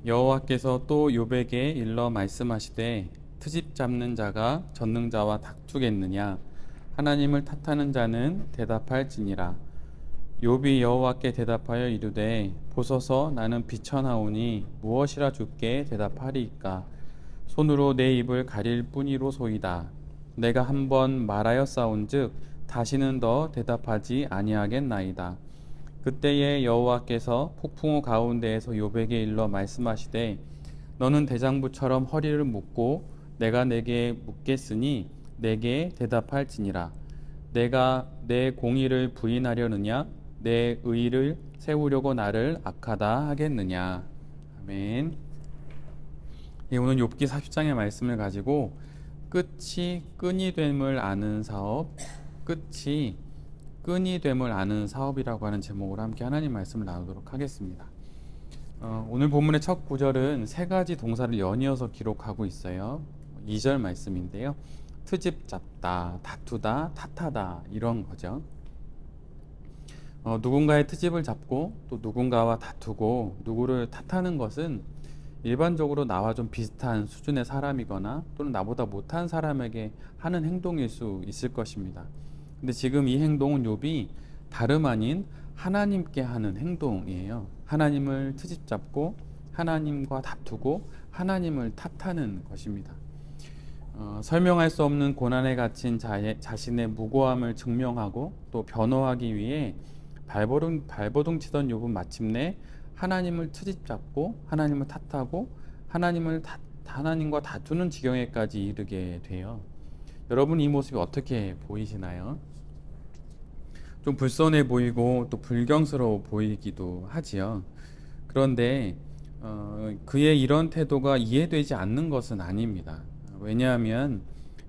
여호와께서 또 욥에게 일러 말씀하시되 트집 잡는 자가 젓는 자와 다투겠느냐. 하나님을 탓하는 자는 대답할지니라. 욥이 여호와께 대답하여 이르되 보소서, 나는 비천하오니 무엇이라 주께 대답하리이까. 손으로 내 입을 가릴 뿐이로소이다. 내가 한번 말하였사온즉 다시는 더 대답하지 아니하겠나이다. 그때에 여호와께서 폭풍우 가운데에서 욥에게 일러 말씀하시되 너는 대장부처럼 허리를 묶고 내가 내게 묻겠으니 내게 대답할지니라. 내가 내 공의를 부인하려느냐, 내 의를 세우려고 나를 악하다 하겠느냐. 아멘. 오늘 욥기 40장의 말씀을 가지고 끝이 끈이 됨을 아는 사업, 끝이 끈이 됨을 아는 사업이라고 하는 제목으로 함께 하나님 말씀을 나누도록 하겠습니다. 오늘 본문의 첫 구절은 세 가지 동사를 연이어서 기록하고 있어요. 2절 말씀인데요. 트집 잡다, 다투다, 탓하다, 이런 거죠. 누군가의 트집을 잡고 또 누군가와 다투고 누구를 탓하는 것은 일반적으로 나와 좀 비슷한 수준의 사람이거나 또는 나보다 못한 사람에게 하는 행동일 수 있을 것입니다. 근데 지금 이 행동은 욥이 다름 아닌 하나님께 하는 행동이에요. 하나님을 트집 잡고 하나님과 다투고 하나님을 탓하는 것입니다. 설명할 수 없는 고난에 갇힌 자신의 무고함을 증명하고 또 변호하기 위해 발버둥 치던 욥은 마침내 하나님을 트집 잡고 하나님을 탓하고 하나님과 다투는 지경에까지 이르게 돼요. 여러분, 이 모습이 어떻게 보이시나요? 좀 불손해 보이고 또 불경스러워 보이기도 하지요. 그런데 그의 이런 태도가 이해되지 않는 것은 아닙니다. 왜냐하면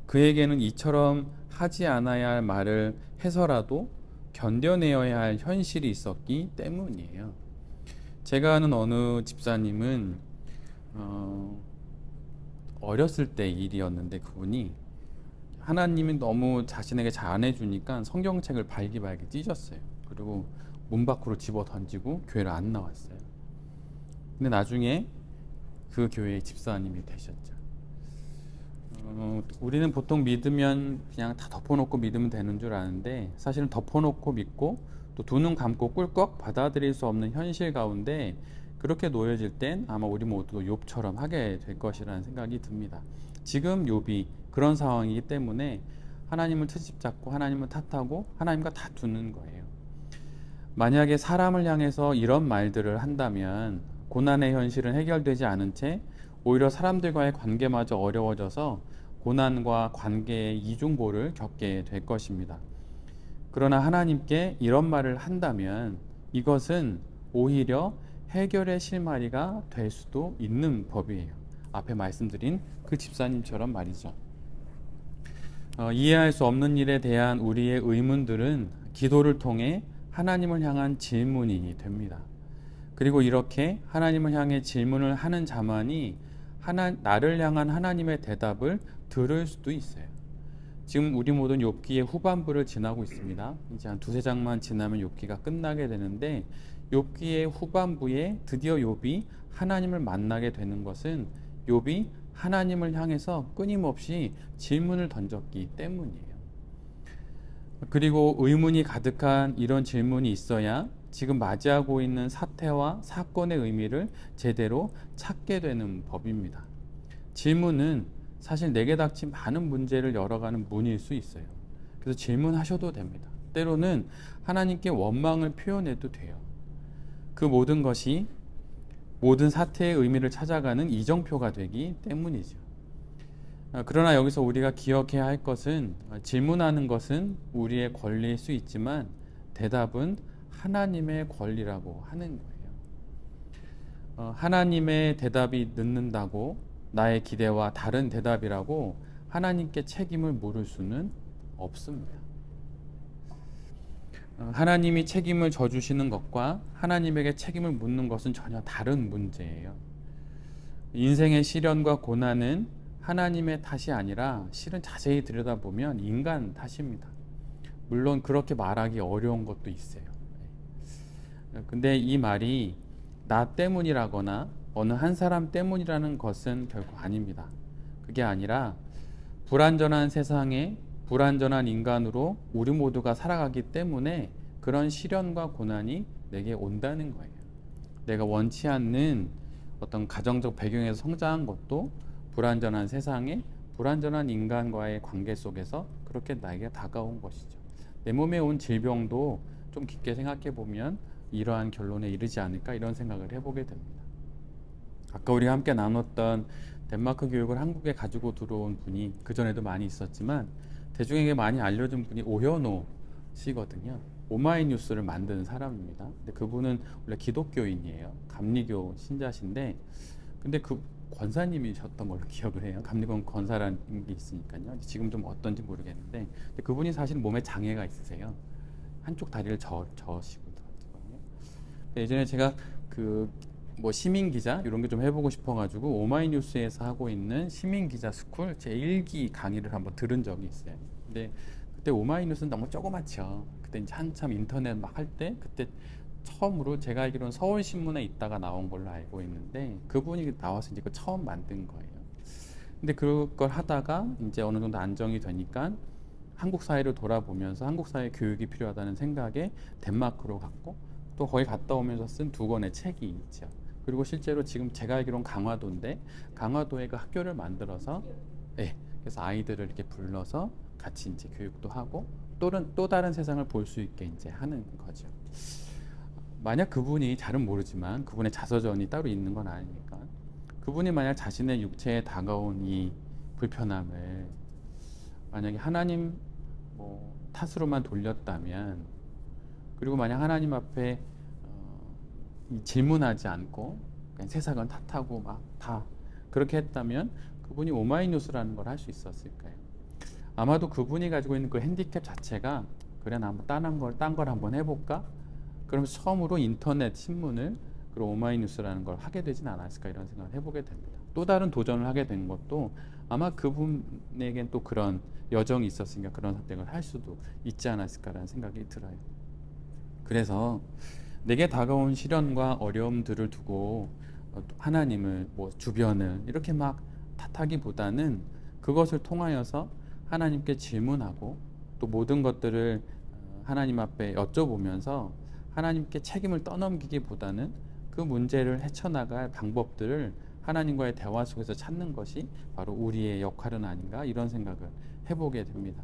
그에게는 이처럼 하지 않아야 할 말을 해서라도 견뎌내어야 할 현실이 있었기 때문이에요. 제가 아는 어느 집사님은 어렸을 때 일이었는데, 그분이 하나님이 너무 자신에게 잘 안 해주니까 성경책을 발기발기 찢었어요. 그리고 문 밖으로 집어 던지고 교회를 안 나왔어요. 근데 나중에 그 교회의 집사님이 되셨죠. 우리는 보통 믿으면 그냥 다 덮어놓고 믿으면 되는 줄 아는데, 사실은 덮어놓고 믿고 또 두 눈 감고 꿀꺽 받아들일 수 없는 현실 가운데 그렇게 놓여질 땐 아마 우리 모두 욥처럼 하게 될 것이라는 생각이 듭니다. 지금 욥이 그런 상황이기 때문에 하나님을 트집 잡고 하나님을 탓하고 하나님과 다투는 거예요. 만약에 사람을 향해서 이런 말들을 한다면 고난의 현실은 해결되지 않은 채 오히려 사람들과의 관계마저 어려워져서 고난과 관계의 이중보를 겪게 될 것입니다. 그러나 하나님께 이런 말을 한다면 이것은 오히려 해결의 실마리가 될 수도 있는 법이에요. 앞에 말씀드린 그 집사님처럼 말이죠. 이해할 수 없는 일에 대한 우리의 의문들은 기도를 통해 하나님을 향한 질문이 됩니다. 그리고 이렇게 하나님을 향해 질문을 하는 자만이 나를 향한 하나님의 대답을 들을 수도 있어요. 지금 우리 모두는 욥기의 후반부를 지나고 있습니다. 이제 한 두세 장만 지나면 욥기가 끝나게 되는데, 욥기의 후반부에 드디어 욥이 하나님을 만나게 되는 것은 욥이 하나님을 향해서 끊임없이 질문을 던졌기 때문이에요. 그리고 의문이 가득한 이런 질문이 있어야 지금 맞이하고 있는 사태와 사건의 의미를 제대로 찾게 되는 법입니다. 질문은 사실 내게 닥친 많은 문제를 열어가는 문일 수 있어요. 그래서 질문하셔도 됩니다. 때로는 하나님께 원망을 표현해도 돼요. 그 모든 것이 모든 사태의 의미를 찾아가는 이정표가 되기 때문이죠. 그러나 여기서 우리가 기억해야 할 것은, 질문하는 것은 우리의 권리일 수 있지만 대답은 하나님의 권리라고 하는 거예요. 하나님의 대답이 늦는다고 나의 기대와 다른 대답이라고 하나님께 책임을 물을 수는 없습니다. 하나님이 책임을 져주시는 것과 하나님에게 책임을 묻는 것은 전혀 다른 문제예요. 인생의 시련과 고난은 하나님의 탓이 아니라 실은 자세히 들여다보면 인간 탓입니다. 물론 그렇게 말하기 어려운 것도 있어요. 근데 이 말이 나 때문이라거나 어느 한 사람 때문이라는 것은 결코 아닙니다. 그게 아니라 불완전한 세상에 불완전한 인간으로 우리 모두가 살아가기 때문에 그런 시련과 고난이 내게 온다는 거예요. 내가 원치 않는 어떤 가정적 배경에서 성장한 것도 불완전한 세상에 불완전한 인간과의 관계 속에서 그렇게 나에게 다가온 것이죠. 내 몸에 온 질병도 좀 깊게 생각해 보면 이러한 결론에 이르지 않을까 이런 생각을 해보게 됩니다. 아까 우리가 함께 나눴던 덴마크 교육을 한국에 가지고 들어온 분이 그전에도 많이 있었지만 대중에게 많이 알려진 분이 오현호 씨거든요. 오마이뉴스를 만든 사람입니다. 근데 그분은 원래 기독교인이에요. 감리교 신자신데 근데 그 권사님이셨던 걸로 기억을 해요. 감리교 권사라는 게 있으니까요. 지금 좀 어떤지 모르겠는데 근데 그분이 사실 몸에 장애가 있으세요. 한쪽 다리를 저으시고 있거든요. 예전에 제가 그 뭐 시민 기자 이런 게 좀 해보고 싶어가지고 오마이뉴스에서 하고 있는 시민 기자 스쿨 제 1기 강의를 한번 들은 적이 있어요. 근데 그때 오마이뉴스는 너무 조그맣죠. 그때 이제 한참 인터넷 막 할 때 그때 처음으로 제가 알기로는 서울신문에 있다가 나온 걸로 알고 있는데 그분이 나와서 이제 그 처음 만든 거예요. 근데 그걸 하다가 이제 어느 정도 안정이 되니까 한국 사회를 돌아보면서 한국 사회 교육이 필요하다는 생각에 덴마크로 갔고 또 거기 갔다 오면서 쓴 2권의 책이 있죠. 그리고 실제로 지금 제가 알기로는 강화도인데 강화도에 그 학교를 만들어서 그래서 아이들을 이렇게 불러서 같이 이제 교육도 하고 또 다른 세상을 볼 수 있게 이제 하는 거죠. 만약 그분이 잘은 모르지만 그분의 자서전이 따로 있는 건 아니니까 그분이 만약 자신의 육체에 다가온 이 불편함을 만약에 하나님 탓으로만 돌렸다면 그리고 만약 하나님 앞에 질문하지 않고 그냥 세상은 탓하고 막 다 그렇게 했다면 그분이 오마이뉴스라는 걸 할 수 있었을까요? 아마도 그분이 가지고 있는 그 핸디캡 자체가 그래 나 한번 딴 걸 한번 해볼까? 그럼 처음으로 인터넷 신문을 그리고 오마이뉴스라는 걸 하게 되진 않았을까 이런 생각을 해보게 됩니다. 또 다른 도전을 하게 된 것도 아마 그분에겐 또 그런 여정이 있었으니까 그런 선택을 할 수도 있지 않았을까라는 생각이 들어요. 그래서 내게 다가온 시련과 어려움들을 두고 하나님을 주변을 이렇게 막 탓하기보다는 그것을 통하여서 하나님께 질문하고 또 모든 것들을 하나님 앞에 여쭤보면서 하나님께 책임을 떠넘기기보다는 그 문제를 헤쳐나갈 방법들을 하나님과의 대화 속에서 찾는 것이 바로 우리의 역할은 아닌가 이런 생각을 해보게 됩니다.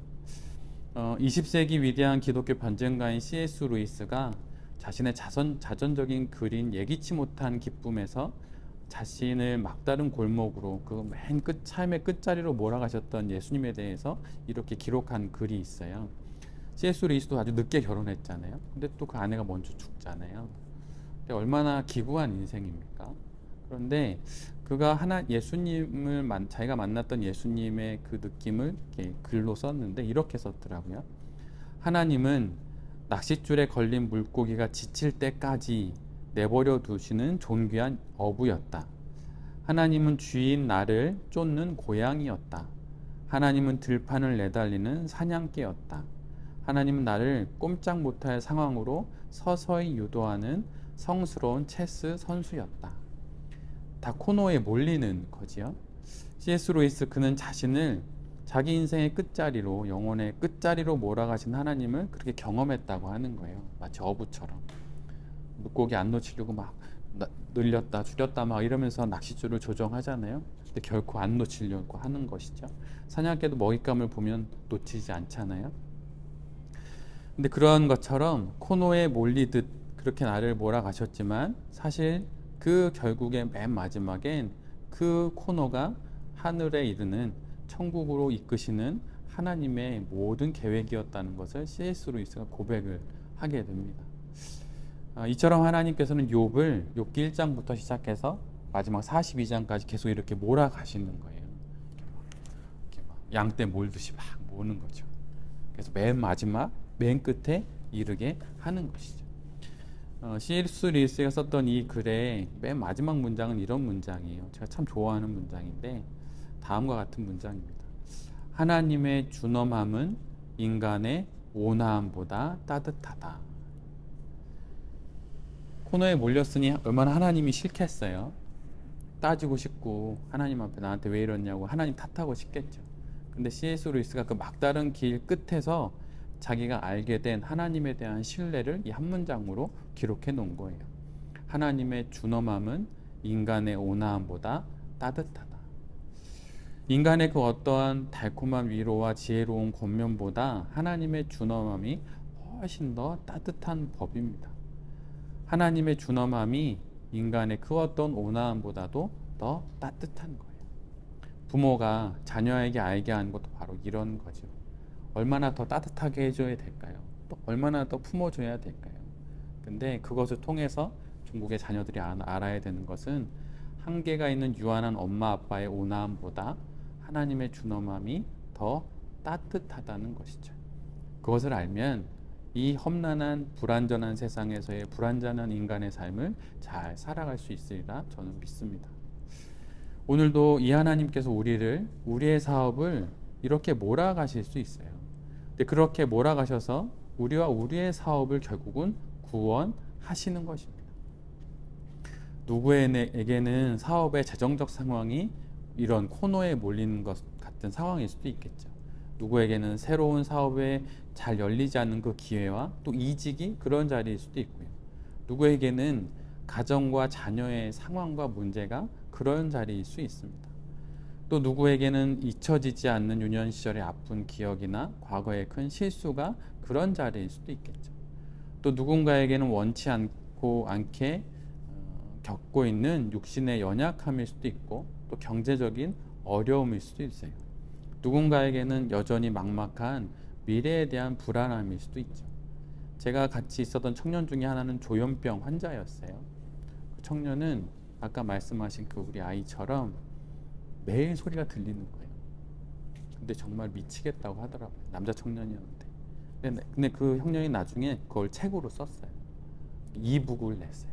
20세기 위대한 기독교 변증가인 C.S. 루이스가 자신의 자전적인 글인 예기치 못한 기쁨에서 자신을 막다른 골목으로 그 맨 삶의 끝자리로 몰아가셨던 예수님에 대해서 이렇게 기록한 글이 있어요. C.S. 루이스도 아주 늦게 결혼했잖아요. 근데 또 그 아내가 먼저 죽잖아요. 근데 얼마나 기구한 인생입니까? 그런데 그가 자기가 만났던 예수님의 그 느낌을 이렇게 글로 썼는데 이렇게 썼더라고요. 하나님은 낚싯줄에 걸린 물고기가 지칠 때까지 내버려 두시는 존귀한 어부였다. 하나님은 쥐인 나를 쫓는 고양이였다. 하나님은 들판을 내달리는 사냥개였다. 하나님은 나를 꼼짝 못할 상황으로 서서히 유도하는 성스러운 체스 선수였다. 다 코너에 몰리는 거지요. C.S. 루이스 그는 자신을 자기 인생의 끝자리로 영혼의 끝자리로 몰아가신 하나님을 그렇게 경험했다고 하는 거예요. 마치 어부처럼 물고기 안 놓치려고 막 늘렸다 줄였다 막 이러면서 낚싯줄을 조정하잖아요. 근데 결코 안 놓치려고 하는 것이죠. 사냥개도 먹잇감을 보면 놓치지 않잖아요. 근데 그런 것처럼 코너에 몰리듯 그렇게 나를 몰아가셨지만 사실 그 결국에 맨 마지막엔 그 코너가 하늘에 이르는 천국으로 이끄시는 하나님의 모든 계획이었다는 것을 C.S. 루이스가 고백을 하게 됩니다. 이처럼 하나님께서는 욥기 1장부터 시작해서 마지막 42장까지 계속 이렇게 몰아가시는 거예요. 이렇게 막 양떼 몰듯이 막 모는 거죠. 그래서 맨 마지막, 맨 끝에 이르게 하는 것이죠. C.S. 루이스가 썼던 이 글의 맨 마지막 문장은 이런 문장이에요. 제가 참 좋아하는 문장인데 다음과 같은 문장입니다. 하나님의 준엄함은 인간의 온화함보다 따뜻하다. 코너에 몰렸으니 얼마나 하나님이 싫겠어요. 따지고 싶고 하나님 앞에 나한테 왜 이러냐고 하나님 탓하고 싶겠죠. 근데 C.S. 루이스가 그 막다른 길 끝에서 자기가 알게 된 하나님에 대한 신뢰를 이 한 문장으로 기록해 놓은 거예요. 하나님의 준엄함은 인간의 온화함보다 따뜻하다. 인간의 그 어떠한 달콤한 위로와 지혜로운 권면보다 하나님의 준엄함이 훨씬 더 따뜻한 법입니다. 하나님의 준엄함이 인간의 그 어떤 온화함보다도 더 따뜻한 거예요. 부모가 자녀에게 알게 하는 것도 바로 이런 거죠. 얼마나 더 따뜻하게 해줘야 될까요? 또 얼마나 더 품어줘야 될까요? 근데 그것을 통해서 중국의 자녀들이 알아야 되는 것은 한계가 있는 유한한 엄마 아빠의 온화함보다 하나님의 준엄함이 더 따뜻하다는 것이죠. 그것을 알면 이 험난한 불완전한 세상에서의 불완전한 인간의 삶을 잘 살아갈 수 있으리라 저는 믿습니다. 오늘도 이 하나님께서 우리의 사업을 이렇게 몰아가실 수 있어요. 근데 그렇게 몰아가셔서 우리와 우리의 사업을 결국은 구원하시는 것입니다. 누구에게는 사업의 재정적 상황이 이런 코너에 몰리는 것 같은 상황일 수도 있겠죠. 누구에게는 새로운 사업에 잘 열리지 않는 그 기회와 또 이직이 그런 자리일 수도 있고요. 누구에게는 가정과 자녀의 상황과 문제가 그런 자리일 수 있습니다. 또 누구에게는 잊혀지지 않는 유년 시절의 아픈 기억이나 과거의 큰 실수가 그런 자리일 수도 있겠죠. 또 누군가에게는 원치 않게 겪고 있는 육신의 연약함일 수도 있고 또 경제적인 어려움일 수도 있어요. 누군가에게는 여전히 막막한 미래에 대한 불안함일 수도 있죠. 제가 같이 있었던 청년 중에 하나는 조현병 환자였어요. 그 청년은 아까 말씀하신 그 우리 아이처럼 매일 소리가 들리는 거예요. 근데 정말 미치겠다고 하더라고요. 남자 청년이었는데. 근데 그 형님이 나중에 그걸 책으로 썼어요. 이북을 냈어요.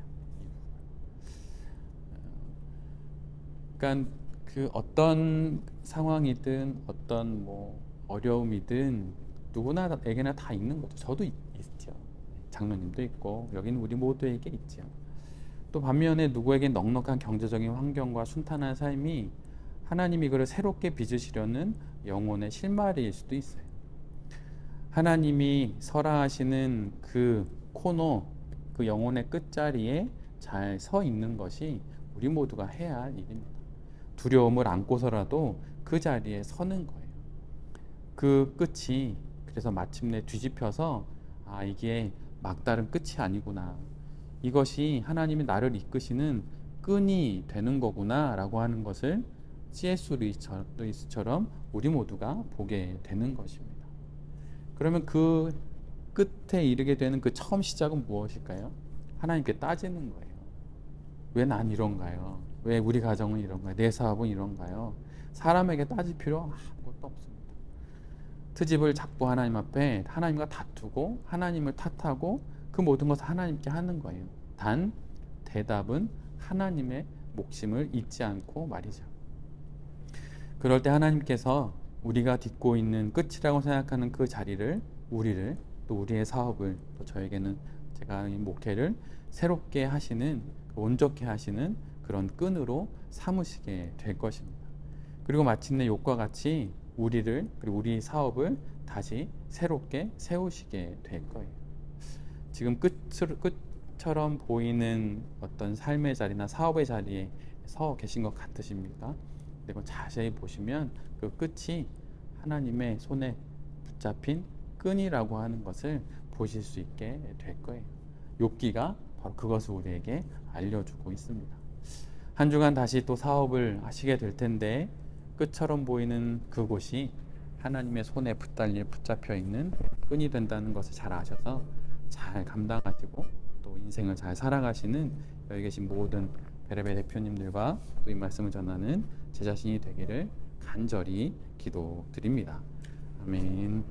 그러니까 그 어떤 상황이든 어떤 뭐 어려움이든 누구나에게나 다 있는 거죠. 저도 있죠. 장로님도 있고 여기는 우리 모두에게 있죠. 또 반면에 누구에게 넉넉한 경제적인 환경과 순탄한 삶이 하나님이 그를 새롭게 빚으시려는 영혼의 실마리일 수도 있어요. 하나님이 설하시는 그 코너, 그 영혼의 끝자리에 잘 서 있는 것이 우리 모두가 해야 할 일입니다. 두려움을 안고서라도 그 자리에 서는 거예요. 그 끝이 그래서 마침내 뒤집혀서 이게 막다른 끝이 아니구나. 이것이 하나님이 나를 이끄시는 끈이 되는 거구나 라고 하는 것을 C.S. 루이스처럼 우리 모두가 보게 되는 것입니다. 그러면 그 끝에 이르게 되는 그 처음 시작은 무엇일까요? 하나님께 따지는 거예요. 왜 난 이런가요? 왜 우리 가정은 이런가요? 내 사업은 이런가요? 사람에게 따질 필요 아무것도 없습니다. 트집을 잡고 하나님 앞에 하나님과 다투고 하나님을 탓하고 그 모든 것을 하나님께 하는 거예요. 단 대답은 하나님의 몫임을 잊지 않고 말이죠. 그럴 때 하나님께서 우리가 딛고 있는 끝이라고 생각하는 그 자리를 우리를 또 우리의 사업을 또 저에게는 제가 이 목회를 새롭게 하시는 온전케 하시는 그런 끈으로 삼으시게 될 것입니다. 그리고 마침내 욥과 같이 우리를 그리고 우리 사업을 다시 새롭게 세우시게 될 거예요. 지금 끝처럼 보이는 어떤 삶의 자리나 사업의 자리에 서 계신 것 같으십니까? 그리고 자세히 보시면 그 끝이 하나님의 손에 붙잡힌 끈이라고 하는 것을 보실 수 있게 될 거예요. 욥기가 바로 그것을 우리에게 알려주고 있습니다. 한 주간 다시 또 사업을 하시게 될 텐데 끝처럼 보이는 그곳이 하나님의 손에 붙잡혀 있는 끈이 된다는 것을 잘 아셔서 잘 감당하시고 또 인생을 잘 살아가시는 여기 계신 모든 베레베 대표님들과 또 이 말씀을 전하는 제 자신이 되기를 간절히 기도드립니다. 아멘.